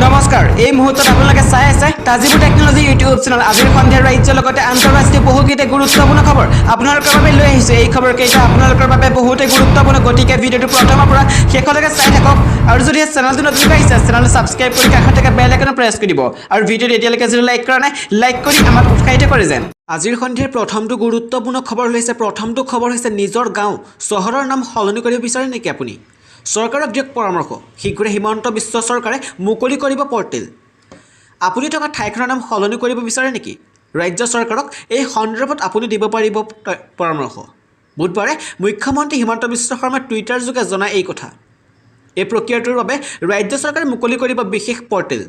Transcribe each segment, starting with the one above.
নমস্কাৰ এই মুহূৰ্তত আপোনালোকে চাই আছে তাজিবু টেকনলজি ইউটিউব চেনেল আজিৰ সন্ধিয়াৰ ৰাজ্যৰ লগতে আন্তঃৰাষ্ট্ৰীয় বহুকেইটা গুৰুত্বপূৰ্ণ খবৰ আপোনালোকৰ বাবে লৈ আহিছে এই খবৰকেইটা আপোনালোকৰ বাবে বহুতে গুৰুত্বপূৰ্ণ গতিকে ভিডিঅ'টো প্ৰথমৰ পৰা শেষলৈকে চাই থাকক আৰু যদি চেনেলটো নতুন আহিছে চেনেলটো সাবস্ক্ৰাইব কৰি কাষত থকা বেল আইকন প্ৰেছ কৰি দিব আৰু ভিডিঅ'টো এতিয়ালৈকে যদি লাইক কৰা নাই লাইক কৰি আমাক উৎসাহিত কৰে যেন আজিৰ সন্ধিয়াৰ প্ৰথমটো গুৰুত্বপূৰ্ণ খবৰ হৈছে নিজৰ গাঁও চহৰৰ নাম সলনি কৰিব বিচাৰে নেকি আপুনি চৰকাৰক দিয়ক পৰামৰ্শ শীঘ্ৰে হিমন্ত বিশ্ব চৰকাৰে মুকলি কৰিব পৰ্টেল আপুনি থকা ঠাইখনৰ নাম সলনি কৰিব বিচাৰে নেকি ৰাজ্য চৰকাৰক এই সন্দৰ্ভত আপুনি দিব পাৰিব পৰামৰ্শ বুধবাৰে মুখ্যমন্ত্ৰী হিমন্ত বিশ্ব শৰ্মাই টুইটাৰ যোগে জনায় এই কথা এই প্ৰক্ৰিয়াটোৰ বাবে ৰাজ্য চৰকাৰে মুকলি কৰিব বিশেষ পৰ্টেল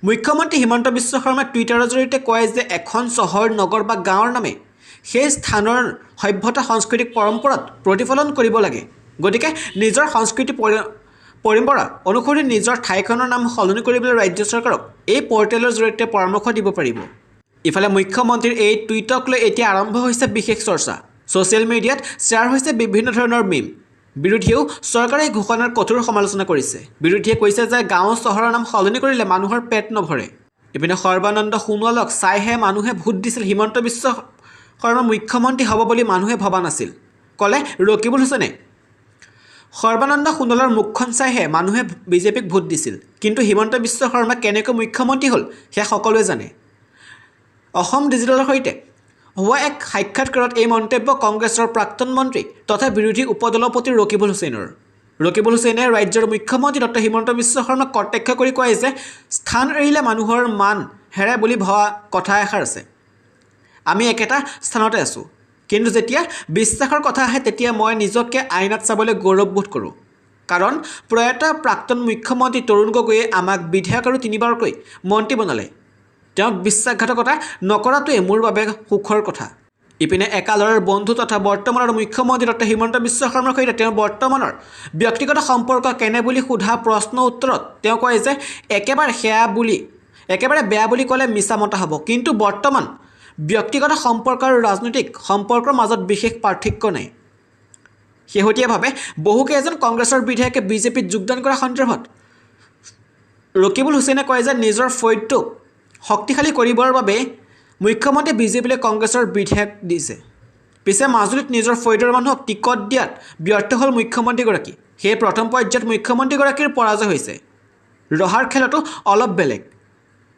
মুখ্যমন্ত্ৰী হিমন্ত বিশ্ব শৰ্মাই টুইটাৰৰ জৰিয়তে কয় যে এখন চহৰ নগৰ বা গাঁৱৰ নামে সেই স্থানৰ সভ্যতা সাংস্কৃতিক পৰম্পৰাত প্ৰতিফলন কৰিব লাগে গতিকে নিজৰ সংস্কৃতি পৰম্পৰা অনুসৰি নিজৰ ঠাইখনৰ নাম সলনি কৰিবলৈ ৰাজ্য চৰকাৰক এই পৰ্টেলৰ জৰিয়তে পৰামৰ্শ দিব পাৰিব ইফালে মুখ্যমন্ত্ৰীৰ এই টুইটক লৈ এতিয়া আৰম্ভ হৈছে বিশেষ চৰ্চা ছ'চিয়েল মিডিয়াত শ্বেয়াৰ হৈছে বিভিন্ন ধৰণৰ মিম বিৰোধীয়েও চৰকাৰে এই ঘোষণাৰ কঠোৰ সমালোচনা কৰিছে বিৰোধীয়ে কৈছে যে গাঁও চহৰৰ নাম সলনি কৰিলে মানুহৰ পেট নভৰে ইপিনে সৰ্বানন্দ সোণোৱালক চাইহে মানুহে ভোট দিছিল হিমন্ত বিশ্ব শৰ্মা মুখ্যমন্ত্ৰী হ'ব বুলি মানুহে ভবা নাছিল ক'লে ৰকিবুল হুছেইনে সৰ্বানন্দ সোণোৱালৰ মুখখন চাইহে মানুহে বিজেপিক ভোট দিছিল কিন্তু হিমন্ত বিশ্ব শৰ্মা কেনেকৈ মুখ্যমন্ত্ৰী হ'ল সেয়া সকলোৱে জানে অসম ডিজিটেলৰ সৈতে হোৱা এক সাক্ষাৎকাৰত এই মন্তব্য কংগ্ৰেছৰ প্ৰাক্তন মন্ত্ৰী তথা বিৰোধী উপদলপতি ৰকিবুল হুছেইনে ৰাজ্যৰ মুখ্যমন্ত্ৰী ডক্টৰ হিমন্ত বিশ্ব শৰ্মাক কটাক্ষ কৰি কয় যে স্থান এৰিলে মানুহৰ মান হেৰাই বুলি ভবা কথা এষাৰ আছে আমি একেটা স্থানতে আছোঁ কিন্তু যেতিয়া বিশ্বাসৰ কথা আহে তেতিয়া মই নিজকে আইনাত চাবলৈ গৌৰৱবোধ কৰোঁ কাৰণ প্ৰয়াত প্ৰাক্তন মুখ্যমন্ত্ৰী তৰুণ গগৈয়ে আমাক বিধায়ক আৰু 3বাৰকৈ মন্ত্ৰী বনালে তেওঁক বিশ্বাসঘাতকতা নকৰাটোৱে মোৰ বাবে সুখৰ কথা ইপিনে একালৰৰ বন্ধু তথা বৰ্তমানৰ মুখ্যমন্ত্ৰী ডক্টৰ হিমন্ত বিশ্ব শৰ্মাৰ সৈতে তেওঁৰ বৰ্তমানৰ ব্যক্তিগত সম্পৰ্ক কেনে বুলি সোধা প্ৰশ্ন উত্তৰত তেওঁ কয় যে একেবাৰে বেয়া বুলি ক'লে মিছা মতা হ'ব কিন্তু বৰ্তমান ব্যক্তিগত সম্পৰ্ক আৰু ৰাজনৈতিক সম্পৰ্কৰ মাজত বিশেষ পাৰ্থক্য নাই শেহতীয়াভাৱে বহুকেইজন কংগ্ৰেছৰ বিধায়কে বিজেপিত যোগদান কৰা সন্দৰ্ভত ৰকিবুল হুছেইনে কয় যে নিজৰ ফৈদটোক শক্তিশালী কৰিবৰ বাবে মুখ্যমন্ত্ৰী বিজেপিলৈ কংগ্ৰেছৰ বিধায়ক দিছে পিছে মাজুলীত নিজৰ ফৈদৰ মানুহক টিকট দিয়াত ব্যৰ্থ হ'ল মুখ্যমন্ত্ৰীগৰাকী সেয়ে প্ৰথম পৰ্যায়ত মুখ্যমন্ত্ৰীগৰাকীৰ পৰাজয় হৈছে ৰহাৰ খেলতো অলপ বেলেগ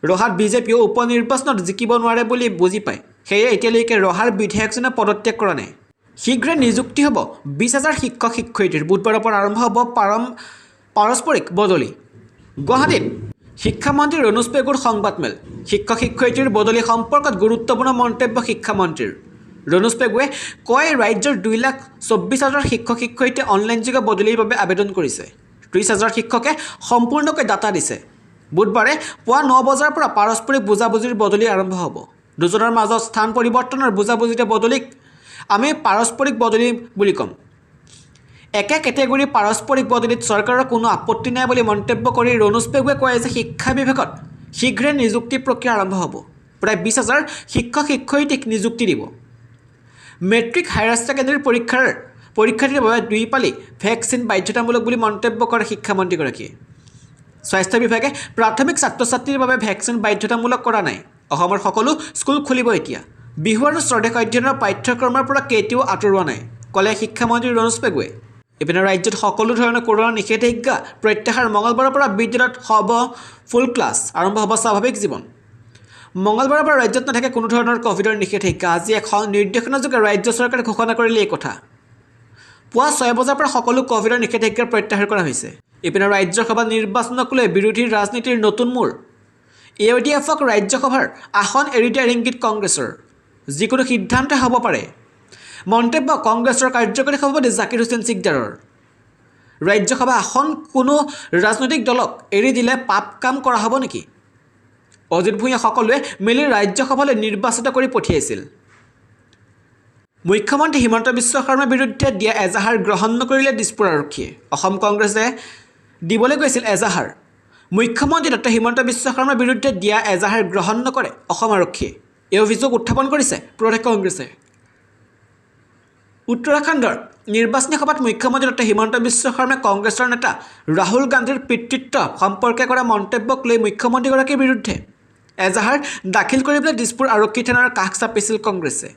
ৰহাত বিজেপিয়ে উপ নিৰ্বাচনত জিকিব নোৱাৰে বুলি বুজি পায় সেয়ে এতিয়ালৈকে ৰহাৰ বিধায়কজনে পদত্যাগ কৰা নাই শীঘ্ৰে নিযুক্তি হ'ব 20,000 শিক্ষক শিক্ষয়িত্ৰীৰ বুধবাৰৰ পৰা আৰম্ভ হ'ব পাৰস্পৰিক বদলি গুৱাহাটীত শিক্ষামন্ত্ৰী ৰণোজ পেগুৰ সংবাদমেল শিক্ষক শিক্ষয়িত্ৰীৰ বদলি সম্পৰ্কত গুৰুত্বপূৰ্ণ মন্তব্য শিক্ষামন্ত্ৰীৰ ৰণোজ পেগুৱে কয় ৰাজ্যৰ 2,24,000 শিক্ষক শিক্ষয়িত্ৰীয়ে অনলাইনযোগে বদলিৰ বাবে আবেদন কৰিছে 30,000 শিক্ষকে সম্পূৰ্ণকৈ ডাটা দিছে বুধবাৰে পুৱা 9 বজাৰ পৰা পাৰস্পৰিক বুজাবুজিৰ বদলি আৰম্ভ হ'ব দুজনৰ মাজত স্থান পৰিৱৰ্তনৰ বুজাবুজিতে বদলিক আমি পাৰস্পৰিক বদলি বুলি ক'ম একে কেটেগৰী পাৰস্পৰিক বদলিত চৰকাৰৰ কোনো আপত্তি নাই বুলি মন্তব্য কৰি ৰণোজ পেগুৱে কয় যে শিক্ষা বিভাগত শীঘ্ৰে নিযুক্তি প্ৰক্ৰিয়া আৰম্ভ হ'ব প্ৰায় 20,000 শিক্ষক শিক্ষয়িত্ৰীক নিযুক্তি দিব মেট্ৰিক হায়াৰ ছেকেণ্ডেৰী পৰীক্ষাৰ্থীৰ বাবে 2 পালি ভেকচিন বাধ্যতামূলক বুলি মন্তব্য কৰে শিক্ষামন্ত্ৰীগৰাকীয়ে স্বাস্থ্য বিভাগে প্ৰাথমিক ছাত্ৰ ছাত্ৰীৰ বাবে ভেকচিন বাধ্যতামূলক কৰা নাই অসমৰ সকলো স্কুল খুলিব এতিয়া বিহু আৰু স্বদেশ অধ্যয়নৰ পাঠ্যক্ৰমৰ পৰা কেতিয়াও আঁতৰোৱা নাই ক'লে শিক্ষামন্ত্ৰী ৰণোজ পেগুৱে ইপিনে ৰাজ্যত সকলো ধৰণৰ কৰোনা নিষেধাজ্ঞা প্ৰত্যাহাৰ মঙলবাৰৰ পৰা বিদ্যালয়ত হ'ব ফুল ক্লাছ আৰম্ভ হ'ব স্বাভাৱিক জীৱন মঙলবাৰৰ পৰা ৰাজ্যত নাথাকে কোনো ধৰণৰ ক'ভিডৰ নিষেধাজ্ঞা আজি এখন নিৰ্দেশনাযোগে ৰাজ্য চৰকাৰে ঘোষণা কৰিলে এই কথা পুৱা 6 বজাৰ পৰা সকলো ক'ভিডৰ নিষেধাজ্ঞা প্ৰত্যাহাৰ কৰা হৈছে ইপিনে ৰাজ্যসভা নিৰ্বাচনক লৈ বিৰোধী ৰাজনীতিৰ নতুন মূৰ AUDFক ৰাজ্যসভাৰ আসন এৰি দিয়াৰ ইংগিত কংগ্ৰেছৰ যিকোনো সিদ্ধান্ত হ'ব পাৰে মন্তব্য কংগ্ৰেছৰ কাৰ্যকৰী সভাপতি জাকিৰ হুছেইন চিকদাৰৰ ৰাজ্যসভা আসন কোনো ৰাজনৈতিক দলক এৰি দিলে পাপ কাম কৰা হ'ব নেকি অজিত ভূঞা সকলোৱে মিলি ৰাজ্যসভালৈ নিৰ্বাচিত কৰি পঠিয়াইছিল মুখ্যমন্ত্ৰী হিমন্ত বিশ্ব শৰ্মাৰ বিৰুদ্ধে দিয়া এজাহাৰ গ্ৰহণ নকৰিলে দিছপুৰ আৰক্ষীয়ে অসম কংগ্ৰেছে দিবলৈ গৈছিল এজাহাৰ মুখ্যমন্ত্ৰী ডক্টৰ হিমন্ত বিশ্ব শৰ্মাৰ বিৰুদ্ধে দিয়া এজাহাৰ গ্ৰহণ নকৰে অসম আৰক্ষীয়ে এই অভিযোগ উত্থাপন কৰিছে প্ৰদেশ কংগ্ৰেছে উত্তৰাখণ্ডৰ নিৰ্বাচনী সভাত মুখ্যমন্ত্ৰী ডক্টৰ হিমন্ত বিশ্ব শৰ্মাই কংগ্ৰেছৰ নেতা ৰাহুল গান্ধীৰ পিতৃত্ব সম্পৰ্কে কৰা মন্তব্যক লৈ মুখ্যমন্ত্ৰীগৰাকীৰ বিৰুদ্ধে এজাহাৰ দাখিল কৰিবলৈ দিছপুৰ আৰক্ষী থানাৰ কাষ চাপিছিল কংগ্ৰেছে।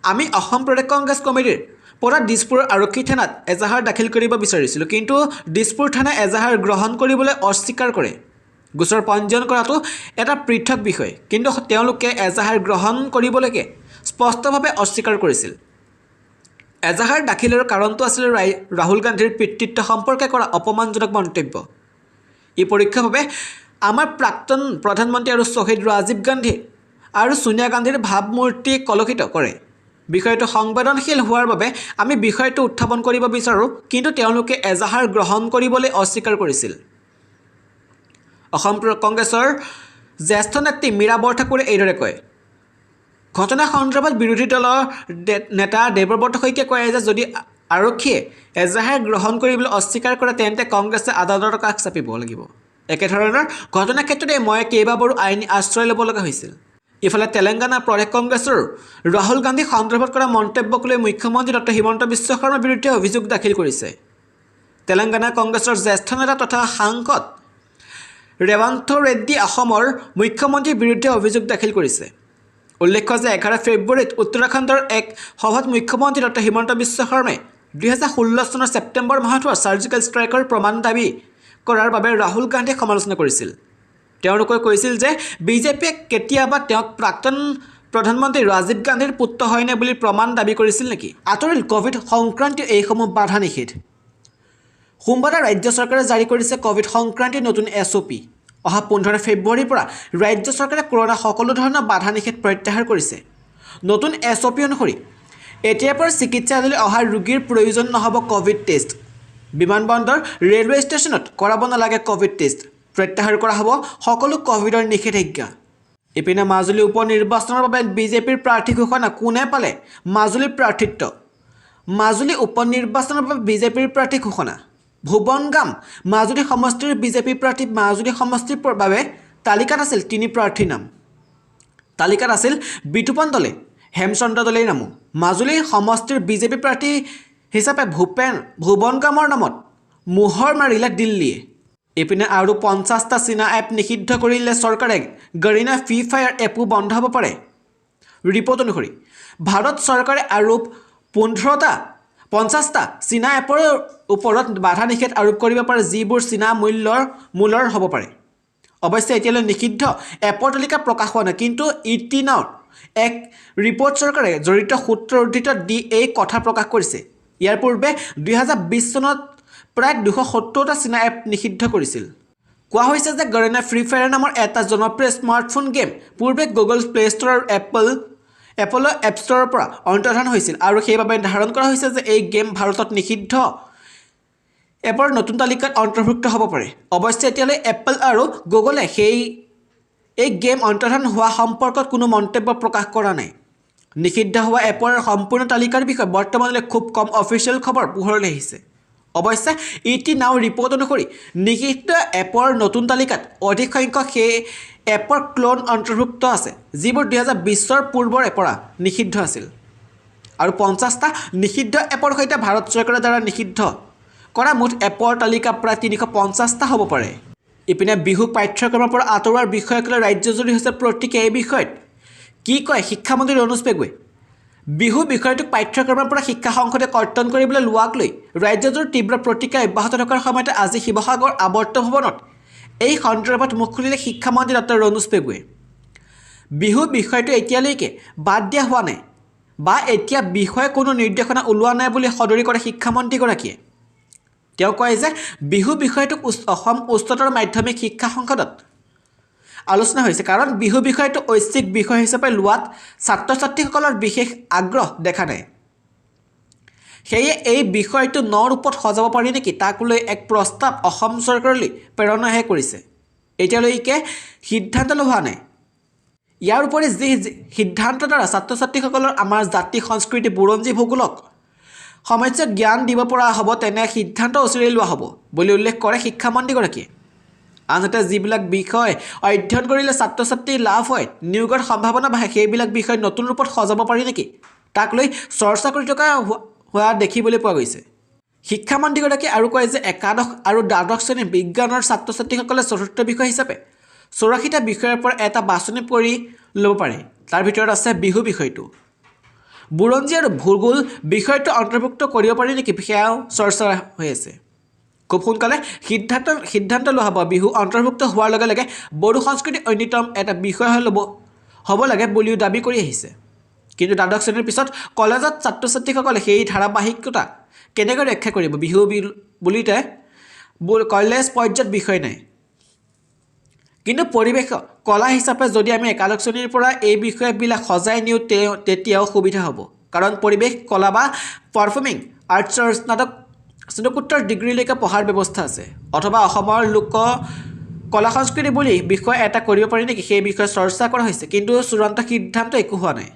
আমি অসম প্ৰদেশ কংগ্ৰেছ কমিটিৰ পৰা দিছপুৰ আৰক্ষী থানাত এজাহাৰ দাখিল কৰিব বিচাৰিছিলোঁ, কিন্তু দিছপুৰ থানাই এজাহাৰ গ্ৰহণ কৰিবলৈ অস্বীকাৰ কৰে। গোচৰ পঞ্জীয়ন কৰাটো এটা পৃথক বিষয়, কিন্তু তেওঁলোকে এজাহাৰ গ্ৰহণ কৰিবলৈকে স্পষ্টভাৱে অস্বীকাৰ কৰিছিল। এজাহাৰ দাখিলৰ কাৰণটো আছিল ৰাহুল গান্ধীৰ পিতৃত্ব সম্পৰ্কে কৰা অপমানজনক মন্তব্য। ই পৰোক্ষভাৱে আমাৰ প্ৰাক্তন প্ৰধানমন্ত্ৰী আৰু শ্বহীদ ৰাজীৱ গান্ধী আৰু ছোনিয়া গান্ধীৰ ভাৱমূৰ্তি কলুষিত কৰে। বিষয়টো সংবেদনশীল হোৱাৰ বাবে আমি বিষয়টো উত্থাপন কৰিব বিচাৰোঁ, কিন্তু তেওঁলোকে এজাহাৰ গ্ৰহণ কৰিবলৈ অস্বীকাৰ কৰিছিল। অসম কংগ্ৰেছৰ জ্যেষ্ঠ নেত্ৰী মীৰা বৰঠাকুৰে এইদৰে কয়। ঘটনা সন্দৰ্ভত বিৰোধী দলৰ নেতা দেৱব্ৰত শইকীয়াই কয় যে যদি আৰক্ষীয়ে এজাহাৰ গ্ৰহণ কৰিবলৈ অস্বীকাৰ কৰে তেন্তে কংগ্ৰেছে আদালতৰ কাষ চাপিব লাগিব। একেধৰণৰ ঘটনাৰ ক্ষেত্ৰতে মই কেইবাবাৰো আইনী আশ্ৰয় ল'ব লগা হৈছিল। ইফালে তেলেংগানা প্ৰদেশ কংগ্ৰেছৰ ৰাহুল গান্ধী সন্দৰ্ভত কৰা মন্তব্যক লৈ মুখ্যমন্ত্ৰী ডক্টৰ হিমন্ত বিশ্ব শৰ্মাৰ বিৰুদ্ধে অভিযোগ দাখিল কৰিছে। তেলেংগানা কংগ্ৰেছৰ জ্যেষ্ঠ নেতা তথা সাংসদ ৰেৱন্ত ৰেড্ডী অসমৰ মুখ্যমন্ত্ৰীৰ বিৰুদ্ধে অভিযোগ দাখিল কৰিছে। উল্লেখ্য যে 11 ফেব্ৰুৱাৰীত উত্তৰাখণ্ডৰ এক সভাত মুখ্যমন্ত্ৰী ডক্টৰ হিমন্ত বিশ্ব শৰ্মাই 2016 চনৰ ছেপ্টেম্বৰ মাহত হোৱা ছাৰ্জিকেল ষ্ট্ৰাইকৰ প্ৰমাণ দাবী কৰাৰ বাবে ৰাহুল গান্ধীক সমালোচনা কৰিছিল। তেওঁলোকে কৈছিল যে বিজেপিয়ে কেতিয়াবা তেওঁক প্ৰাক্তন প্ৰধানমন্ত্ৰী ৰাজীৱ গান্ধীৰ পুত্ৰ হয়নে বুলি প্ৰমাণ দাবী কৰিছিল নেকি? আঁতৰিল ক'ভিড সংক্ৰান্তীয় এইসমূহ বাধা নিষেধ। সোমবাৰে ৰাজ্য চৰকাৰে জাৰি কৰিছে ক'ভিড সংক্ৰান্তীয় নতুন SOP। অহা 15 ফেব্ৰুৱাৰীৰ পৰা ৰাজ্য চৰকাৰে কৰোণা সকলো ধৰণৰ বাধা নিষেধ প্ৰত্যাহাৰ কৰিছে। নতুন SOP অনুসৰি এতিয়াৰ পৰা চিকিৎসালয়লৈ অহা ৰোগীৰ প্ৰয়োজন নহ'ব ক'ভিড টেষ্ট। বিমানবন্দৰ ৰেলৱে ষ্টেচনত কৰাব নালাগে ক'ভিড টেষ্ট। প্ৰত্যাহাৰ কৰা হ'ব সকলো ক'ভিডৰ নিষেধাজ্ঞা। ইপিনে মাজুলী উপ নিৰ্বাচনৰ বাবে বিজেপিৰ প্ৰাৰ্থী ঘোষণা। কোনে পালে মাজুলীৰ প্ৰাৰ্থিত্ব? মাজুলী উপ নিৰ্বাচনৰ বাবে বিজেপিৰ প্ৰাৰ্থী ঘোষণা। ভুৱন গাম মাজুলী সমষ্টিৰ বিজেপি প্ৰাৰ্থী। মাজুলী সমষ্টিৰ বাবে তালিকাত আছিল 3 প্ৰাৰ্থীৰ নাম। তালিকাত আছিল বিতুপন দলে, হেমচন্দ্ৰ দলেৰ নামো। মাজুলী সমষ্টিৰ বিজেপি প্ৰাৰ্থী হিচাপে ভুৱন গামৰ নামত মোহৰ মাৰিলে দিল্লীয়ে। ইপিনে আৰু 50টা চীনা এপ নিষিদ্ধ কৰিলে চৰকাৰে। গৰিনা ফ্ৰী ফায়াৰ এপো বন্ধ হ'ব পাৰে। ৰিপৰ্ট অনুসৰি ভাৰত চৰকাৰে আৰু 50টা চীনা এপৰ ওপৰত বাধা নিষেধ আৰোপ কৰিব পাৰে, যিবোৰ চীনা মূলৰ হ'ব পাৰে। অৱশ্যে এতিয়ালৈ নিষিদ্ধ এপৰ তালিকা প্ৰকাশ হোৱা নাই, কিন্তু ET Now এক ৰিপৰ্ট চৰকাৰে জড়িত সূত্ৰ উদ্ধৃত দি এই কথা প্ৰকাশ কৰিছে। ইয়াৰ পূৰ্বে 2020 চনত প্ৰায় 270টা চীনা এপ নিষিদ্ধ কৰিছিল। কোৱা হৈছে যে গৰিনা ফ্ৰী ফায়াৰ নামৰ এটা জনপ্ৰিয় স্মাৰ্টফোন গেম পূৰ্বে গুগল প্লে ষ্ট'ৰ আৰু এপল এপ ষ্ট'ৰৰ পৰা অন্তৰ্ধান হৈছিল, আৰু সেইবাবে ধাৰণ কৰা হৈছে যে এই গেম ভাৰতত নিষিদ্ধ এপৰ নতুন তালিকাত অন্তৰ্ভুক্ত হ'ব পাৰে। অৱশ্যে এতিয়ালৈ এপল আৰু গুগলে এই গেম অন্তৰ্ধান হোৱা সম্পৰ্কত কোনো মন্তব্য প্ৰকাশ কৰা নাই। নিষিদ্ধ হোৱা এপৰ সম্পূৰ্ণ তালিকাৰ বিষয়ে বৰ্তমানলৈ খুব কম অফিচিয়েল খবৰ পোহৰলৈ আহিছে। অৱশ্যে ET Now ৰিপৰ্ট অনুসৰি নিষিদ্ধ এপৰ নতুন তালিকাত অধিক সংখ্যক সেই এপৰ ক্লোন অন্তৰ্ভুক্ত আছে, যিবোৰ 2020 পূৰ্বৰে পৰা নিষিদ্ধ আছিল। আৰু 50টা নিষিদ্ধ এপৰ সৈতে ভাৰত চৰকাৰৰ দ্বাৰা নিষিদ্ধ কৰা মুঠ এপৰ তালিকা প্ৰায় 350টা হ'ব পাৰে। ইপিনে বিহু পাঠ্যক্ৰমৰ পৰা আঁতৰোৱাৰ বিষয়ক লৈ ৰাজ্যজুৰি হৈছে প্ৰতিক্ৰিয়া। এই বিষয়ত কি কয় শিক্ষামন্ত্ৰী ৰণোজ পেগুৱে? বিহু বিষয়টোক পাঠ্যক্ৰমৰ পৰা শিক্ষা সংসদে কৰ্তন কৰিবলৈ লোৱাক লৈ ৰাজ্যজুৰি তীব্ৰ প্ৰতিক্ৰিয়া অব্যাহত থকাৰ সময়তে আজি শিৱসাগৰ আৱৰ্ত ভৱনত এই সন্দৰ্ভত মুখ খুলিলে শিক্ষামন্ত্ৰী ডক্টৰ ৰণোজ পেগুৱে। বিহু বিষয়টো এতিয়ালৈকে বাদ দিয়া হোৱা নাই বা এতিয়া বিষয়ে কোনো নিৰ্দেশনা ওলোৱা নাই বুলি সদৰি কৰে শিক্ষামন্ত্ৰীগৰাকীয়ে। তেওঁ কয় যে বিহু বিষয়টোক অসম উচ্চতৰ মাধ্যমিক শিক্ষা সংসদত আলোচনা হৈছে, কাৰণ বিহু বিষয়টো ঐচ্ছিক বিষয় হিচাপে লোৱাত ছাত্ৰ ছাত্ৰীসকলৰ বিশেষ আগ্ৰহ দেখা নাই। সেয়ে এই বিষয়টো ৰূপত সজাব পাৰি নেকি তাক লৈ এক প্ৰস্তাৱ অসম চৰকাৰলৈ প্ৰেৰণাহে কৰিছে। এতিয়ালৈকে সিদ্ধান্ত লোৱা নাই। ইয়াৰ উপৰি যি সিদ্ধান্তৰ দ্বাৰা ছাত্ৰ ছাত্ৰীসকলৰ আমাৰ জাতি সংস্কৃতি বুৰঞ্জী ভূগোলক সমস্যাত জ্ঞান দিব পৰা হ'ব তেনে সিদ্ধান্ত অচিৰেই লোৱা হ'ব বুলি উল্লেখ কৰে শিক্ষামন্ত্ৰীগৰাকীয়ে। আনহাতে যিবিলাক বিষয় অধ্যয়ন কৰিলে ছাত্ৰ ছাত্ৰীৰ লাভ হয়, নিয়োগৰ সম্ভাৱনা বাঢ়ে, সেইবিলাক বিষয় নতুন ৰূপত সজাব পাৰি নেকি তাক লৈ চৰ্চা কৰি থকা হোৱা দেখিবলৈ পোৱা গৈছে। শিক্ষামন্ত্ৰীগৰাকীয়ে আৰু কয় যে একাদশ আৰু দ্বাদশ শ্ৰেণীৰ বিজ্ঞানৰ ছাত্ৰ ছাত্ৰীসকলে চতুৰ্থ বিষয় হিচাপে 84টা বিষয়ৰ পৰা এটা বাছনি কৰি ল'ব পাৰে। তাৰ ভিতৰত আছে বিহু বিষয়টো। বুৰঞ্জী আৰু ভূগোল বিষয়টো অন্তৰ্ভুক্ত কৰিব পাৰি নেকি, সেয়াও চৰ্চা হৈ আছে। খুব সোনকালে সিদ্ধান্ত লোৱা হ'ব। বিহু অন্তৰ্ভুক্ত হোৱাৰ লগে লগে বড়ো সংস্কৃতিৰ অন্যতম এটা বিষয় হ'ব লাগে বুলিও দাবী কৰি আহিছে। কিন্তু দ্বাদশ শ্ৰেণীৰ পিছত কলেজত ছাত্ৰ ছাত্ৰীসকলে সেই ধাৰাবাহিকতা কেনেকৈ ৰক্ষা কৰিব? বিহু বুলিতে কলেজ পৰ্যায়ত বিষয় নাই। কিন্তু পৰিৱেশ কলা হিচাপে যদি আমি একাদশ শ্ৰেণীৰ পৰা এই বিষয়বিলাক সজাই নিওঁ তেতিয়াও সুবিধা হ'ব। কাৰণ পৰিৱেশ কলা বা পাৰফৰ্মিং আৰ্টছৰ স্নাতকোত্তৰ ডিগ্ৰীলৈকে পঢ়াৰ ব্যৱস্থা আছে। অথবা অসমৰ লোক কলা সংস্কৃতি বুলি বিষয় এটা কৰিব পাৰি নেকি, সেই বিষয়ে চৰ্চা কৰা হৈছে। কিন্তু চূড়ান্ত সিদ্ধান্ত একো হোৱা নাই।